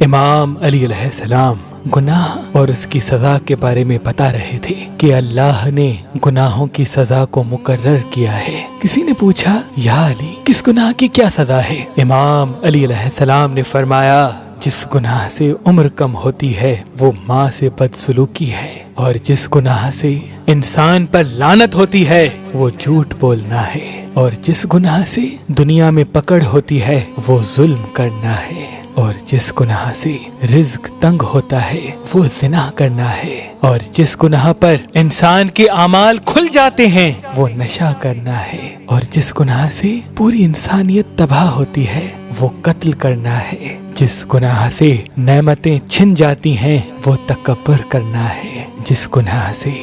امام علی علیہ السلام گناہ اور اس کی سزا کے بارے میں بتا رہے تھے کہ اللہ نے گناہوں کی سزا کو مقرر کیا ہے۔ کسی نے پوچھا، یا علی، کس گناہ کی کیا سزا ہے؟ امام علی علیہ السلام نے فرمایا، جس گناہ سے عمر کم ہوتی ہے وہ ماں سے بدسلوکی ہے، اور جس گناہ سے انسان پر لعنت ہوتی ہے وہ جھوٹ بولنا ہے، اور جس گناہ سے دنیا میں پکڑ ہوتی ہے وہ ظلم کرنا ہے، اور جس گناہ سے رزق تنگ ہوتا ہے وہ زنا کرنا ہے، اور جس گناہ پر انسان کے اعمال کھل جاتے ہیں وہ نشہ کرنا ہے، اور جس گناہ سے پوری انسانیت تباہ ہوتی ہے وہ قتل کرنا ہے، جس گناہ سے نعمتیں چھن جاتی ہیں وہ تکبر کرنا ہے، جس گناہ سے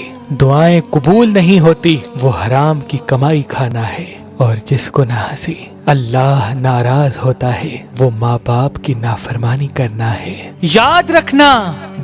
دعائیں قبول نہیں ہوتی وہ حرام کی کمائی کھانا ہے، اور جس گناہ سے اللہ ناراض ہوتا ہے وہ ماں باپ کی نافرمانی کرنا ہے۔ یاد رکھنا،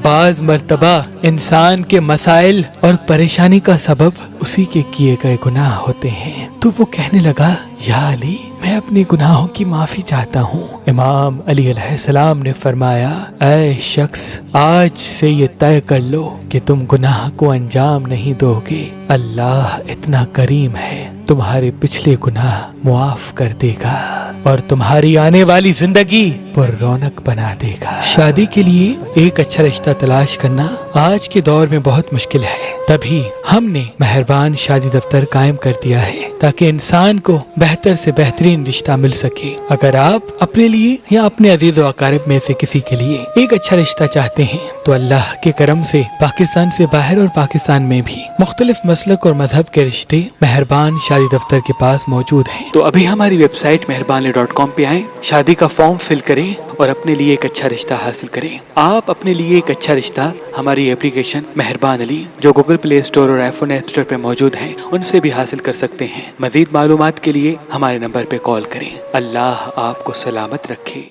بعض مرتبہ انسان کے مسائل اور پریشانی کا سبب اسی کے کیے گئے گناہ ہوتے ہیں۔ تو وہ کہنے لگا، یا علی، میں اپنے گناہوں کی معافی چاہتا ہوں۔ امام علی علیہ السلام نے فرمایا، اے شخص، آج سے یہ طے کر لو کہ تم گناہ کو انجام نہیں دو گے۔ اللہ اتنا کریم ہے، تمہارے پچھلے گناہ معاف کر دے گا اور تمہاری آنے والی زندگی پر رونق بنا دے گا۔ شادی کے لیے ایک اچھا رشتہ تلاش کرنا آج کے دور میں بہت مشکل ہے، تبھی ہم نے مہربان شادی دفتر قائم کر دیا ہے تاکہ انسان کو بہتر سے بہترین رشتہ مل سکے۔ اگر آپ اپنے لیے یا اپنے عزیز و اقارب میں سے کسی کے لیے ایک اچھا رشتہ چاہتے ہیں تو اللہ کے کرم سے پاکستان سے باہر اور پاکستان میں بھی مختلف مسلک اور مذہب کے رشتے مہربان شادی دفتر کے پاس موجود ہیں۔ تو ابھی ہماری ویب سائٹ مہربان.com پہ آئیں، شادی کا فارم فل کریں اور اپنے لیے ایک اچھا رشتہ حاصل کریں۔ آپ اپنے لیے ایک اچھا رشتہ ہماری اپلیکیشن مہربان علی جو گوگل پلے اسٹور اور آئی فون ایپ اسٹور پہ موجود ہے ان سے بھی حاصل کر سکتے ہیں۔ مزید معلومات کے لیے ہمارے نمبر پہ کال کریں۔ اللہ آپ کو سلامت رکھے۔